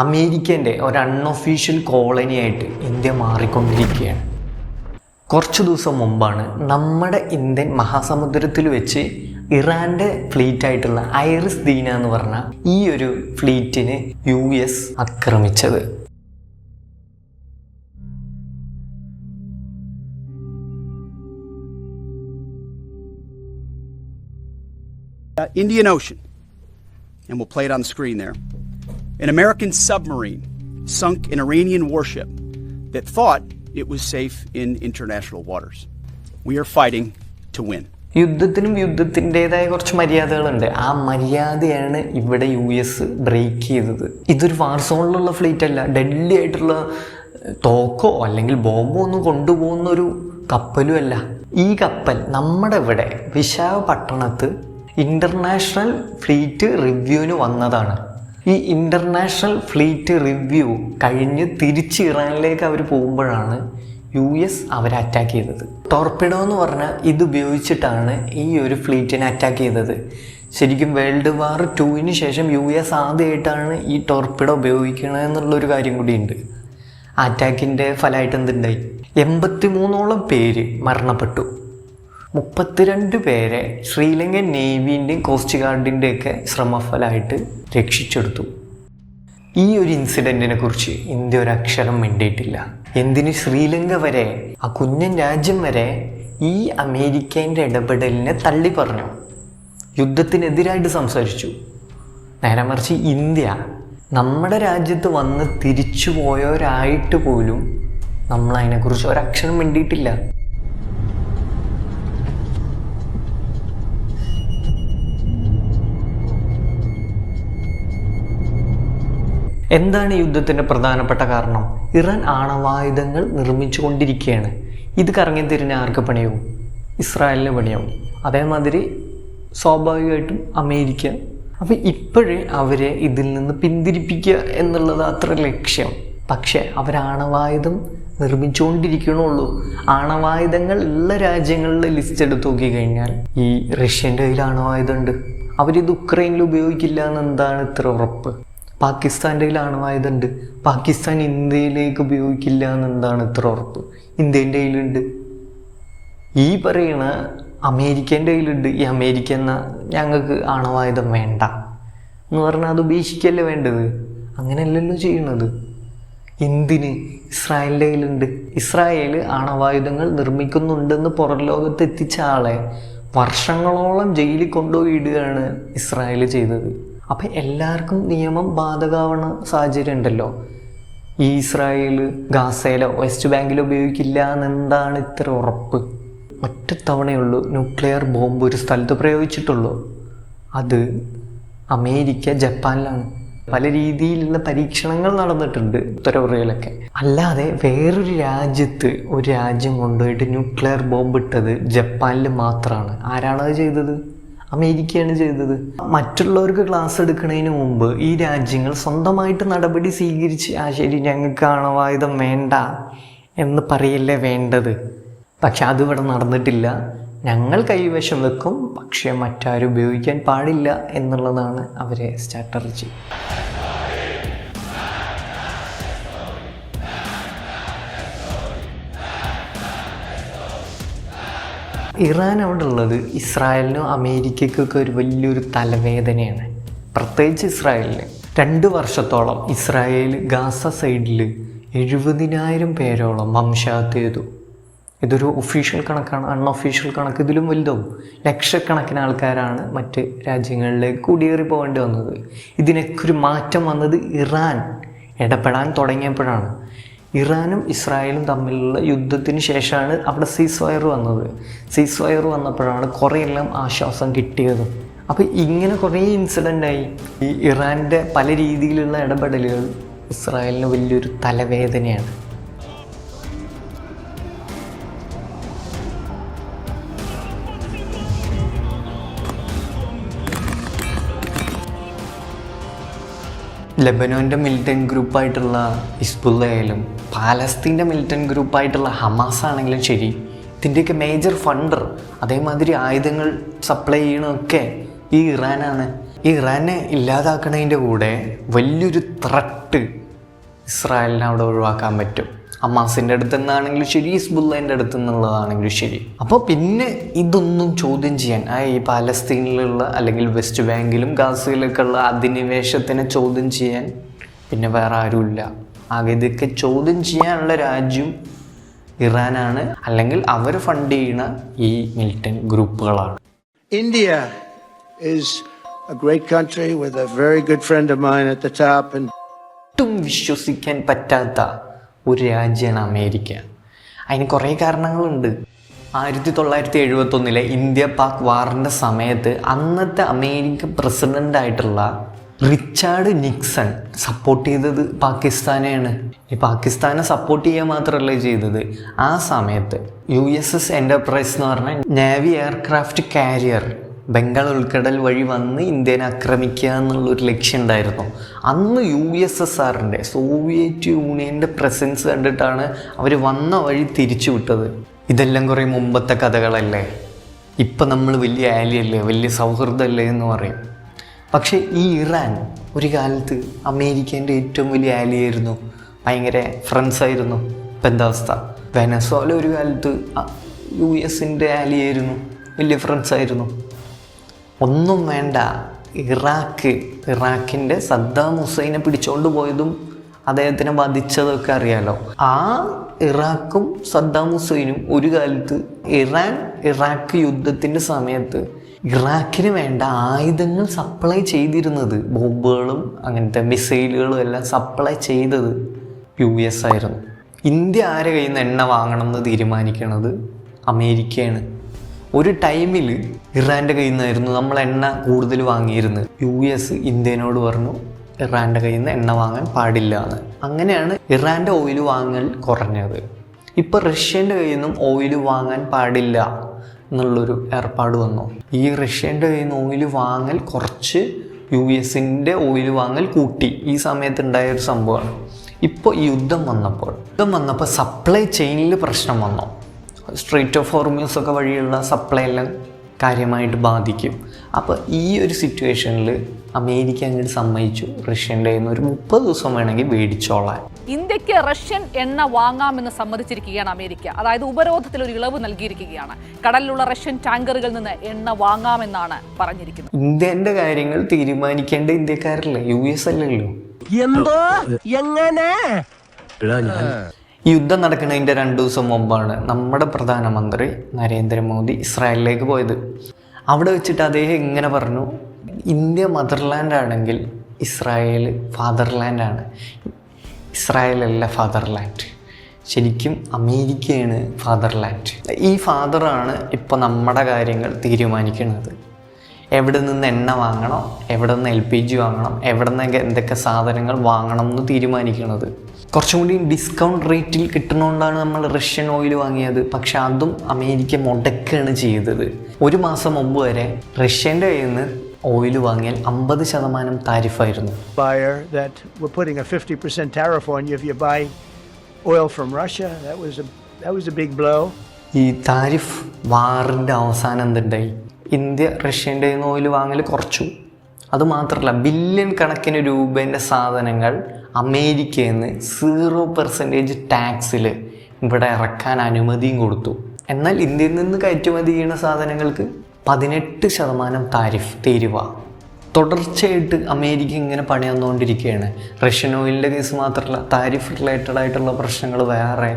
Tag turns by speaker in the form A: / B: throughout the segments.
A: അമേരിക്കൻ്റെ ഒരു unofficial കോളനിയായിട്ട് India മാറിക്കൊണ്ടിരിക്കുകയാണ്. കുറച്ച് ദിവസം മുമ്പാണ് നമ്മുടെ ഇന്ത്യൻ മഹാസമുദ്രത്തിൽ വെച്ച് ഇറാൻ്റെ ഫ്ലീറ്റായിട്ടുള്ള ഐറിസ് ദീന എന്ന് പറഞ്ഞ ഈ ഒരു ഫ്ലീറ്റിന് US ആക്രമിച്ചത്.
B: Indian Ocean, and we'll play it on the screen there. An American submarine sunk an Iranian warship that thought it was safe in international waters. We are fighting to win.
A: യുദ്ധത്തിനും യുദ്ധത്തിൻ്റെതായ കുറച്ച് മര്യാദകളുണ്ട്. ആ മര്യാദയാണ് ഇവിടെ US break ചെയ്തത്. ഇതൊരു വാർ സോണിലുള്ള fleet അല്ല, deadly ആയിട്ടുള്ള തോക്കോ അല്ലെങ്കിൽ ബോംബോ ഒന്നും കൊണ്ടുപോകുന്ന ഒരു കപ്പലും അല്ല. ഈ കപ്പൽ നമ്മുടെ ഇവിടെ വിശാഖപട്ടണത്ത് ഇൻ്റർനാഷണൽ ഫ്ലീറ്റ് റിവ്യൂവിന് വന്നതാണ്. ഈ ഇൻ്റർനാഷണൽ ഫ്ലീറ്റ് റിവ്യൂ കഴിഞ്ഞ് തിരിച്ച് ഇറാനിലേക്ക് അവർ പോകുമ്പോഴാണ് US അവരെ അറ്റാക്ക് ചെയ്തത്. ടോർപിഡോ എന്ന് പറഞ്ഞാൽ ഇത് ഉപയോഗിച്ചിട്ടാണ് ഈ ഒരു ഫ്ലീറ്റിനെ അറ്റാക്ക് ചെയ്തത്. ശരിക്കും വേൾഡ് വാർ 2 ശേഷം US ആദ്യമായിട്ടാണ് ഈ ടോർപിഡോ ഉപയോഗിക്കണത് എന്നുള്ളൊരു കാര്യം കൂടിയുണ്ട്. അറ്റാക്കിൻ്റെ ഫലമായിട്ട് എന്തുണ്ടായി? 83ഓളം പേര് മരണപ്പെട്ടു. 32 പേരെ ശ്രീലങ്കൻ നേവിൻ്റെയും കോസ്റ്റ് ഗാർഡിൻ്റെയൊക്കെ ശ്രമഫലമായിട്ട് രക്ഷിച്ചെടുത്തു. ഈ ഒരു ഇൻസിഡൻറ്റിനെ കുറിച്ച് ഇന്ത്യ ഒരക്ഷരം മിണ്ടിയിട്ടില്ല. എന്തിന് ശ്രീലങ്ക വരെ, ആ കുഞ്ഞൻ രാജ്യം വരെ ഈ അമേരിക്കേൻ്റെ ഇടപെടലിനെ തള്ളി പറഞ്ഞു, യുദ്ധത്തിനെതിരായിട്ട് സംസാരിച്ചു. നേരെ മറിച്ച് ഇന്ത്യ നമ്മുടെ രാജ്യത്ത് വന്ന് തിരിച്ചു പോയവരായിട്ട് പോലും നമ്മളതിനെക്കുറിച്ച് ഒരക്ഷരം മിണ്ടിയിട്ടില്ല. എന്താണ് യുദ്ധത്തിൻ്റെ പ്രധാനപ്പെട്ട കാരണം? ഇറാൻ ആണവായുധങ്ങൾ നിർമ്മിച്ചു കൊണ്ടിരിക്കുകയാണ്. ഇത് കറങ്ങി തിരിഞ്ഞ ആർക്ക് പണിയാവും? ഇസ്രായേലിന് പണിയാവും. അതേമാതിരി സ്വാഭാവികമായിട്ടും അമേരിക്ക. അപ്പോൾ ഇപ്പോഴേ അവരെ ഇതിൽ നിന്ന് പിന്തിരിപ്പിക്കുക എന്നുള്ളത് അത്ര ലക്ഷ്യം. പക്ഷേ അവർ ആണവായുധം നിർമ്മിച്ചുകൊണ്ടിരിക്കണുള്ളൂ. ആണവായുധങ്ങൾ ഉള്ള രാജ്യങ്ങളുടെ ലിസ്റ്റ് എടുത്ത് നോക്കി കഴിഞ്ഞാൽ ഈ റഷ്യൻ്റെ കയ്യിൽ ആണവായുധമുണ്ട്. അവരിത് ഉക്രൈനിൽ ഉപയോഗിക്കില്ല എന്നെന്താണ് ഇത്ര ഉറപ്പ്? പാകിസ്ഥാൻ്റെ കയ്യിൽ ആണവായുധമുണ്ട്. പാകിസ്ഥാൻ ഇന്ത്യയിലേക്ക് ഉപയോഗിക്കില്ല എന്നെന്താണ് ഇത്ര ഉറപ്പ്? ഇന്ത്യൻ്റെ കയ്യിലുണ്ട്. ഈ പറയുന്ന അമേരിക്കേൻ്റെ കയ്യിലുണ്ട്. ഈ അമേരിക്ക എന്നാൽ ഞങ്ങൾക്ക് ആണവായുധം വേണ്ട എന്ന് പറഞ്ഞാൽ അത് ഉപേക്ഷിക്കല്ലേ വേണ്ടത്? അങ്ങനെയല്ലല്ലോ ചെയ്യണത്. എന്തിന്? ഇസ്രായേലിൻ്റെ കയ്യിലുണ്ട്. ഇസ്രായേൽ ആണവായുധങ്ങൾ നിർമ്മിക്കുന്നുണ്ടെന്ന് പുറം ലോകത്ത് എത്തിച്ച ആളെ വർഷങ്ങളോളം ജയിലിൽ കൊണ്ടുപോയി ഇടുകയാണ് ഇസ്രായേൽ ചെയ്തത്. അപ്പം എല്ലാവർക്കും നിയമം ബാധകമാവണ സാഹചര്യം ഉണ്ടല്ലോ. ഈ ഇസ്രായേൽ ഗാസയിലോ വെസ്റ്റ് ബാങ്കിലോ ഉപയോഗിക്കില്ല എന്നെന്താണ് ഇത്ര ഉറപ്പ്? ഒറ്റത്തവണയുള്ളൂ ന്യൂക്ലിയർ ബോംബ് ഒരു സ്ഥലത്ത് പ്രയോഗിച്ചിട്ടുള്ളൂ. അത് അമേരിക്ക ജപ്പാനിലാണ്. പല രീതിയിലുള്ള പരീക്ഷണങ്ങൾ നടന്നിട്ടുണ്ട് ഉത്തര കൊറിയയിലൊക്കെ. അല്ലാതെ വേറൊരു രാജ്യത്ത് ഒരു രാജ്യം കൊണ്ടുപോയിട്ട് ന്യൂക്ലിയർ ബോംബ് ഇട്ടത് ജപ്പാനിൽ മാത്രമാണ്. ആരാണത് ചെയ്തത്? അമേരിക്കയാണ് ചെയ്തത്. മറ്റുള്ളവർക്ക് ക്ലാസ് എടുക്കുന്നതിന് മുമ്പ് ഈ രാജ്യങ്ങൾ സ്വന്തമായിട്ട് നടപടി സ്വീകരിച്ച് ശരി ഞങ്ങൾക്ക് ആണവായുധം വേണ്ട എന്ന് പറയല്ലേ വേണ്ടത്. പക്ഷെ അതിവിടെ നടന്നിട്ടില്ല. ഞങ്ങൾ കൈവശം വെക്കും, പക്ഷേ മറ്റാരും ഉപയോഗിക്കാൻ പാടില്ല എന്നുള്ളതാണ് അവരെ സ്ട്രാറ്റജി. ഇറാൻ അവിടെ ഉള്ളത് ഇസ്രായേലിനും അമേരിക്കയ്ക്കൊക്കെ ഒരു വലിയൊരു തലവേദനയാണ്. പ്രത്യേകിച്ച് ഇസ്രായേലിന്. 2 വർഷത്തോളം ഇസ്രായേൽ ഗാസ സൈഡിൽ 70,000 പേരോളം വംശഹത്യ ചെയ്തു. ഇതൊരു ഒഫീഷ്യൽ കണക്കാണ്. അൺഒഫീഷ്യൽ കണക്ക് ഇതിലും വലുതാവും. ലക്ഷക്കണക്കിന് ആൾക്കാരാണ് മറ്റ് രാജ്യങ്ങളിലേക്ക് കുടിയേറി പോകേണ്ടി വന്നത്. ഇതിനൊക്കെ ഒരു മാറ്റം വന്നത് ഇറാൻ ഇടപെടാൻ തുടങ്ങിയപ്പോഴാണ്. ഇറാനും ഇസ്രായേലും തമ്മിലുള്ള യുദ്ധത്തിന് ശേഷമാണ് അവിടെ സീസ് വന്നത്. സീസ് വന്നപ്പോഴാണ് കുറേയെല്ലാം ആശ്വാസം കിട്ടിയതും. അപ്പോൾ ഇങ്ങനെ കുറേ ഇൻസിഡൻ്റായി. ഈ ഇറാൻ്റെ പല രീതിയിലുള്ള ഇടപെടലുകൾ ഇസ്രായേലിന് വലിയൊരു തലവേദനയാണ്. ലെബനോൻ്റെ മിലിറ്റൻറ്റ് ഗ്രൂപ്പായിട്ടുള്ള ഹിസ്ബുള്ള ആയാലും പാലസ്തീൻ്റെ മിലിറ്റൻറ്റ് ഗ്രൂപ്പായിട്ടുള്ള ഹമാസ് ആണെങ്കിലും ശരി, ഇതിൻ്റെയൊക്കെ മേജർ ഫണ്ടർ അതേമാതിരി ആയുധങ്ങൾ സപ്ലൈ ചെയ്യണമൊക്കെ ഈ ഇറാനാണ്. ഈ ഇറാനെ ഇല്ലാതാക്കണതിൻ്റെ കൂടെ വലിയൊരു ത്രട്ട് ഇസ്രായേലിനെ അവിടെ ഒഴിവാക്കാൻ പറ്റും. ഹമാസിൻ്റെ അടുത്ത് നിന്നാണെങ്കിലും ശരി, ഹിസ്ബുള്ളേൻ്റെ അടുത്ത് നിന്നുള്ളതാണെങ്കിലും ശരി. അപ്പോൾ പിന്നെ ഇതൊന്നും ചോദ്യം ചെയ്യാൻ ഈ പാലസ്തീനിലുള്ള അല്ലെങ്കിൽ വെസ്റ്റ് ബാങ്കിലും ഗാസയിലൊക്കെ ഉള്ള അധിനിവേശത്തിനെ ചോദ്യം ചെയ്യാൻ പിന്നെ വേറെ ആരുമില്ല. ആകെ ഇതൊക്കെ ചോദ്യം ചെയ്യാനുള്ള രാജ്യം ഇറാനാണ്, അല്ലെങ്കിൽ അവർ ഫണ്ട് ചെയ്യുന്ന ഈ militant ഗ്രൂപ്പുകളാണ്.
C: India is a great country with a very good friend of mine at the top, and
A: ഒട്ടും വിശ്വസിക്കാൻ പറ്റാത്ത ഒരു രാജ്യമാണ് അമേരിക്ക. അതിന് കുറേ കാരണങ്ങളുണ്ട്. 1971 ഇന്ത്യ പാക് വാറിൻ്റെ സമയത്ത് അന്നത്തെ അമേരിക്കൻ പ്രസിഡൻ്റായിട്ടുള്ള റിച്ചാർഡ് നിക്സൺ സപ്പോർട്ട് ചെയ്തത് പാകിസ്ഥാനെയാണ്. ഈ പാകിസ്ഥാനെ സപ്പോർട്ട് ചെയ്യുക മാത്രമല്ല ചെയ്തത്, ആ സമയത്ത് USS എൻ്റർപ്രൈസ് എന്ന് പറഞ്ഞ നേവി എയർക്രാഫ്റ്റ് കാരിയർ ബംഗാൾ ഉൾക്കടൽ വഴി വന്ന് ഇന്ത്യനെ ആക്രമിക്കുക എന്നുള്ളൊരു ലക്ഷ്യം ഉണ്ടായിരുന്നു. അന്ന് USSRൻ്റെ സോവിയറ്റ് യൂണിയൻ്റെ പ്രസൻസ് കണ്ടിട്ടാണ് അവർ വന്ന വഴി തിരിച്ചു വിട്ടത്. ഇതെല്ലാം കുറേ മുമ്പത്തെ കഥകളല്ലേ. ഇപ്പം നമ്മൾ വലിയ ആലിയല്ലേ, വലിയ സൗഹൃദമല്ലേ എന്ന് പറയും. പക്ഷേ ഈ ഇറാൻ ഒരു കാലത്ത് അമേരിക്കേൻ്റെ ഏറ്റവും വലിയ ആലിയായിരുന്നു, ഭയങ്കര ഫ്രണ്ട്സായിരുന്നു. ഇപ്പം എന്താ അവസ്ഥ? വെനസ്വേല ഒരു കാലത്ത് US-ൻ്റെ ആലിയായിരുന്നു, വലിയ ഫ്രണ്ട്സായിരുന്നു. ഒന്നും വേണ്ട, ഇറാഖിൻ്റെ സദ്ദാം ഹുസൈനെ പിടിച്ചുകൊണ്ട് പോയതും അദ്ദേഹത്തിനെ വധിച്ചതൊക്കെ അറിയാലോ. ആ ഇറാഖും സദ്ദാം ഹുസൈനും ഒരു കാലത്ത് ഇറാഖ് യുദ്ധത്തിൻ്റെ സമയത്ത് ഇറാഖിന് വേണ്ട ആയുധങ്ങൾ സപ്ലൈ ചെയ്തിരുന്നത്, ബോംബുകളും അങ്ങനത്തെ മിസൈലുകളും എല്ലാം സപ്ലൈ ചെയ്തത് US ആയിരുന്നു. ഇന്ത്യ ആരെ കയ്യിൽ നിന്ന് എണ്ണ വാങ്ങണം എന്ന് തീരുമാനിക്കുന്നത് അമേരിക്കയാണ്. ഒരു ടൈമിൽ ഇറാൻ്റെ കയ്യിൽ നിന്നായിരുന്നു നമ്മൾ എണ്ണ കൂടുതൽ വാങ്ങിയിരുന്നത്. US ഇന്ത്യനോട് പറഞ്ഞു ഇറാൻ്റെ കയ്യിൽ നിന്ന് എണ്ണ വാങ്ങാൻ പാടില്ല എന്ന്. അങ്ങനെയാണ് ഇറാൻ്റെ ഓയിൽ വാങ്ങൽ കുറഞ്ഞത്. ഇപ്പോൾ റഷ്യൻ്റെ കയ്യിൽ നിന്നും ഓയിൽ വാങ്ങാൻ പാടില്ല എന്നുള്ളൊരു ഏർപ്പാട് വന്നു. ഈ റഷ്യൻ്റെ കയ്യിൽ നിന്ന് ഓയിൽ വാങ്ങൽ കുറച്ച് US-ൻ്റെ ഓയിൽ വാങ്ങൽ കൂട്ടി. ഈ സമയത്ത് ഉണ്ടായൊരു സംഭവമാണ്. ഇപ്പോൾ ഈ യുദ്ധം വന്നപ്പോൾ സപ്ലൈ ചെയിനിൽ പ്രശ്നം വന്നു. സ്ട്രെയിറ്റ് ഓഫ് ഹോർമ്യൂസ് ഒക്കെ വഴിയുള്ള സപ്ലൈ എല്ലാം കാര്യമായിട്ട് ബാധിക്കും. അപ്പോൾ ഈ ഒരു സിറ്റുവേഷനിൽ അമേരിക്ക അങ്ങോട്ട് സമ്മതിച്ചു റഷ്യൻ്റെ കയ്യിൽ നിന്ന് ഒരു 30 ദിവസം വേണമെങ്കിൽ മേടിച്ചോളാൻ.
D: ഇന്ത്യക്ക് റഷ്യൻ എണ്ണ വാങ്ങാമെന്ന് സമ്മതിച്ചിരിക്കുകയാണ് അമേരിക്ക. അതായത് ഉപരോധത്തിൽ ഒരു ഇളവ് നൽകിയിരിക്കുകയാണ്. കടലിലുള്ള റഷ്യൻ ടാങ്കറുകളിൽ നിന്ന് എണ്ണ വാങ്ങാമെന്നാണ് പറഞ്ഞിരിക്കുന്നത്.
A: ഇന്ത്യൻ്റെ കാര്യങ്ങൾ തീരുമാനിക്കേണ്ട ഇന്ത്യക്കാരല്ലേ, US അല്ലല്ലോ.
E: എന്തോ എങ്ങനെ
A: ഈ യുദ്ധം നടക്കുന്നതിൻ്റെ 2 ദിവസം മുമ്പാണ് നമ്മുടെ പ്രധാനമന്ത്രി നരേന്ദ്രമോദി ഇസ്രായേലിലേക്ക് പോയത്. അവിടെ വെച്ചിട്ട് അദ്ദേഹം ഇങ്ങനെ പറഞ്ഞു, ഇന്ത്യ മദർലാൻഡ് ആണെങ്കിൽ ഇസ്രായേൽ ഫാദർലാൻഡാണ്. ഇസ്രായേലല്ല ഫാദർലാൻഡ്, ശരിക്കും അമേരിക്കയാണ് ഫാദർലാൻഡ്. ഈ ഫാദറാണ് ഇപ്പോൾ നമ്മുടെ കാര്യങ്ങൾ തീരുമാനിക്കുന്നത്. എവിടെ നിന്ന് എണ്ണ വാങ്ങണം, എവിടെ നിന്ന് LPG വാങ്ങണം, എവിടെ നിന്ന് എന്തൊക്കെ സാധനങ്ങൾ വാങ്ങണം എന്ന് തീരുമാനിക്കുന്നത്. കുറച്ചും കൂടി ഡിസ്കൗണ്ട് റേറ്റിൽ കിട്ടുന്നതുകൊണ്ടാണ് നമ്മൾ റഷ്യൻ ഓയിൽ വാങ്ങിയത്. പക്ഷെ അതും അമേരിക്ക മുടക്കുകയാണ് ചെയ്തത്. 1 മാസം മുമ്പ് വരെ റഷ്യൻ്റെ കയ്യിൽ നിന്ന് ഓയിൽ വാങ്ങിയാൽ 50% താരിഫായിരുന്നു.
C: buyer that we're putting a 50% tariff on you if you buy oil from Russia. That was a big blow.
A: ഈ താരിഫ് വാറിൻ്റെ അവസാനം എന്തുണ്ടായി? ഇന്ത്യ റഷ്യൻ്റെ കയ്യിൽ നിന്ന് ഓയിൽ വാങ്ങൽ കുറച്ചു. അതുമാത്രമല്ല, ബില്യൺ കണക്കിന് രൂപേൻ്റെ സാധനങ്ങൾ അമേരിക്കയിൽ നിന്ന് 0% ടാക്സിൽ ഇവിടെ ഇറക്കാൻ അനുമതിയും കൊടുത്തു. എന്നാൽ ഇന്ത്യയിൽ നിന്ന് കയറ്റുമതി ചെയ്യുന്ന സാധനങ്ങൾക്ക് 18% താരിഫ് തീരുവ. തുടർച്ചയായിട്ട് അമേരിക്ക ഇങ്ങനെ പണി വന്നുകൊണ്ടിരിക്കുകയാണ്. റഷ്യൻ ഓയിലിൻ്റെ കേസ് മാത്രമല്ല, താരിഫ് റിലേറ്റഡ് ആയിട്ടുള്ള പ്രശ്നങ്ങൾ വേറെ.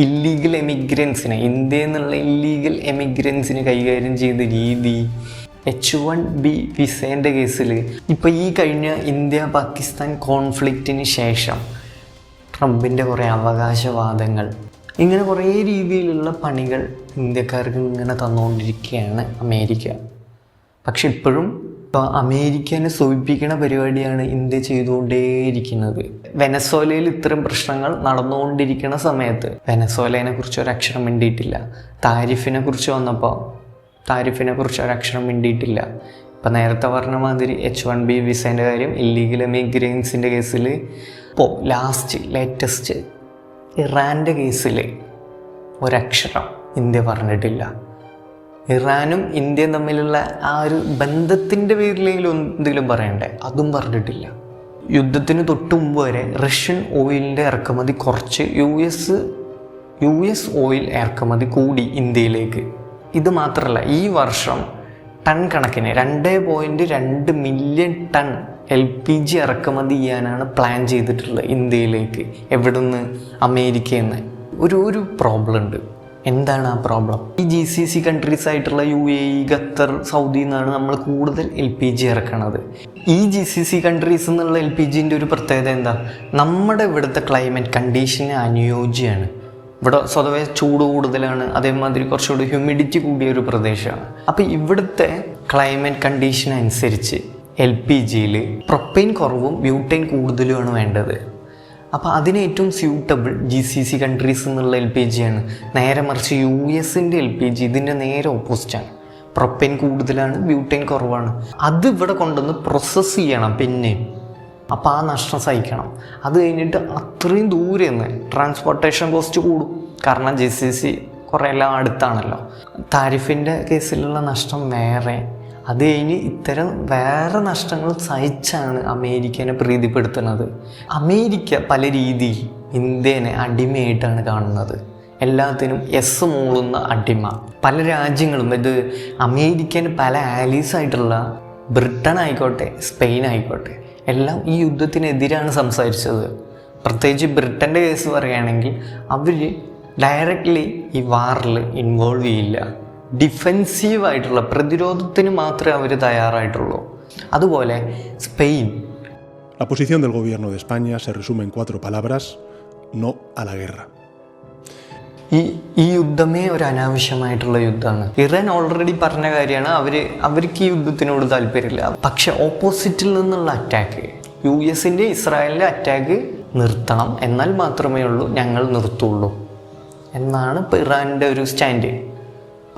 A: ഇല്ലീഗൽ എമിഗ്രൻസിനെ, ഇന്ത്യയിൽ നിന്നുള്ള ഇല്ലീഗൽ എമിഗ്രൻസിനെ കൈകാര്യം ചെയ്ത രീതി, H1B വിസേൻ്റെ കേസിൽ ഇപ്പോൾ ഈ കഴിഞ്ഞ ഇന്ത്യ പാകിസ്ഥാൻ കോൺഫ്ലിക്റ്റിന് ശേഷം ട്രംപിൻ്റെ കുറേ അവകാശവാദങ്ങൾ, ഇങ്ങനെ കുറേ രീതിയിലുള്ള പണികൾ ഇന്ത്യക്കാർക്ക് ഇങ്ങനെ തന്നുകൊണ്ടിരിക്കുകയാണ് അമേരിക്ക. പക്ഷെ ഇപ്പോഴും അമേരിക്കനെ സൂചിപ്പിക്കുന്ന പരിപാടിയാണ് ഇന്ത്യ ചെയ്തുകൊണ്ടേയിരിക്കുന്നത്. വെനസ്വേലയിൽ ഇത്തരം പ്രശ്നങ്ങൾ നടന്നുകൊണ്ടിരിക്കുന്ന സമയത്ത് വെനസ്വേലയെ കുറിച്ച് ഒരക്ഷരം മിണ്ടിയിട്ടില്ല. താരിഫിനെ കുറിച്ച് വന്നപ്പോൾ താരിഫിനെ കുറിച്ച് ഒരക്ഷരം മിണ്ടിയിട്ടില്ല. ഇപ്പം നേരത്തെ പറഞ്ഞ മാതിരി H1B വിസേൻ്റെ കാര്യം, ഇല്ലീഗൽ എമിഗ്രൻസിൻ്റെ കേസിൽ, ഇപ്പോൾ ലേറ്റസ്റ്റ് ഇറാൻ്റെ കേസിൽ ഒരക്ഷരം ഇന്ത്യ പറഞ്ഞിട്ടില്ല. ഇറാനും ഇന്ത്യയും തമ്മിലുള്ള ആ ഒരു ബന്ധത്തിൻ്റെ പേരിലെങ്കിലും എന്തെങ്കിലും പറയണ്ടേ, അതും പറഞ്ഞിട്ടില്ല. യുദ്ധത്തിന് തൊട്ട് മുമ്പ് വരെ റഷ്യൻ ഓയിലിൻ്റെ ഇറക്കുമതി കുറച്ച് യു എസ് ഓയിൽ ഇറക്കുമതി കൂടി ഇന്ത്യയിലേക്ക്. ഇത് മാത്രമല്ല, ഈ വർഷം ടൺ കണക്കിന് 2.2 മില്യൺ ടൺ LPG ഇറക്കുമതി ചെയ്യാനാണ് പ്ലാൻ ചെയ്തിട്ടുള്ളത് ഇന്ത്യയിലേക്ക്. എവിടുന്ന്? അമേരിക്കയിൽ നിന്ന്. ഒരു പ്രോബ്ലം ഉണ്ട്. എന്താണ് ആ പ്രോബ്ലം? ഈ GCC കൺട്രീസ് ആയിട്ടുള്ള UAE, ഖത്തർ, സൗദി നിന്നാണ് നമ്മൾ കൂടുതൽ LPG ഇറക്കണത്. ഈ GCC കൺട്രീസ് എന്നുള്ള LPGൻ്റെ ഒരു പ്രത്യേകത എന്താ? നമ്മുടെ ഇവിടുത്തെ ക്ലൈമറ്റ് കണ്ടീഷന് അനുയോജ്യമാണ്. ഇവിടെ സ്വതവേ ചൂട് കൂടുതലാണ്, അതേമാതിരി കുറച്ചുകൂടി ഹ്യൂമിഡിറ്റി കൂടിയ ഒരു പ്രദേശമാണ്. അപ്പോൾ ഇവിടുത്തെ ക്ലൈമറ്റ് കണ്ടീഷൻ അനുസരിച്ച് LPGയിൽ പ്രൊപ്പൈൻ കുറവും ബ്യൂട്ടൈൻ കൂടുതലുമാണ് വേണ്ടത്. അപ്പോൾ അതിന് ഏറ്റവും സ്യൂട്ടബിൾ GCC കൺട്രീസ് എന്നുള്ള LPG ആണ്. നേരെ മറിച്ച് US-ൻ്റെ LPG ഇതിൻ്റെ നേരെ ഓപ്പോസിറ്റാണ്. പ്രൊപ്പൈൻ കൂടുതലാണ്, ബ്യൂട്ടൈൻ കുറവാണ്. അത് ഇവിടെ കൊണ്ടുവന്ന് പ്രോസസ്സ് ചെയ്യണം പിന്നെ. അപ്പോൾ ആ നഷ്ടം സഹിക്കണം. അത് കഴിഞ്ഞിട്ട് അത്രയും ദൂരെ നിന്ന് ട്രാൻസ്പോർട്ടേഷൻ കോസ്റ്റ് കൂടും. കാരണം GCC കുറേ എല്ലാം അടുത്താണല്ലോ. താരിഫിൻ്റെ കേസിലുള്ള നഷ്ടം വേറെ. അത് കഴിഞ്ഞ് ഇത്തരം വേറെ നഷ്ടങ്ങൾ സഹിച്ചാണ് അമേരിക്കനെ പ്രീതിപ്പെടുത്തുന്നത്. അമേരിക്ക പല രീതിയിൽ ഇന്ത്യനെ അടിമയായിട്ടാണ് കാണുന്നത്. എല്ലാത്തിനും മൂളുന്ന അടിമ. പല രാജ്യങ്ങളും, ഇത് അമേരിക്കന് പല ആലീസായിട്ടുള്ള ബ്രിട്ടൻ ആയിക്കോട്ടെ, സ്പെയിൻ ആയിക്കോട്ടെ, എല്ലാം ഈ യുദ്ധത്തിനെതിരാണ് സംസാരിച്ചത്. പ്രത്യേകിച്ച് ബ്രിട്ടൻ്റെ കേസ് പറയുകയാണെങ്കിൽ അവർ ഡയറക്റ്റ്ലി ഈ വാറിൽ ഇൻവോൾവ് ചെയ്യില്ല. ഡിഫെൻസീവായിട്ടുള്ള പ്രതിരോധത്തിന് മാത്രമേ അവർ തയ്യാറായിട്ടുള്ളൂ. അതുപോലെ Spain.
F: La posición del gobierno de España se resume en 4 palabras: no a la guerra.
A: ഈ യുദ്ധമേ ഒരു അനാവശ്യമായിട്ടുള്ള യുദ്ധമാണ്. ഇറാൻ ഓൾറെഡി പറഞ്ഞ കാര്യമാണ്, അവർക്ക് ഈ യുദ്ധത്തിനോട് താല്പര്യമില്ല. പക്ഷെ ഓപ്പോസിറ്റിൽ നിന്നുള്ള അറ്റാക്ക്, US-ൻ്റെ ഇസ്രായേലിൻ്റെ അറ്റാക്ക് നിർത്തണം, എന്നാൽ മാത്രമേ ഉള്ളൂ ഞങ്ങൾ നിർത്തുള്ളൂ എന്നാണ് ഇപ്പോൾ ഇറാൻ്റെ ഒരു സ്റ്റാൻഡ്.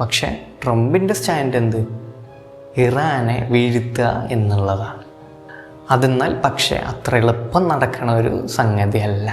A: പക്ഷെ ട്രംപിൻ്റെ സ്റ്റാൻഡ് എന്ത്? ഇറാനെ വീഴ്ത്തുക എന്നുള്ളതാണ്. അതെന്നാൽ പക്ഷേ അത്ര എളുപ്പം നടക്കണ ഒരു സംഗതിയല്ല.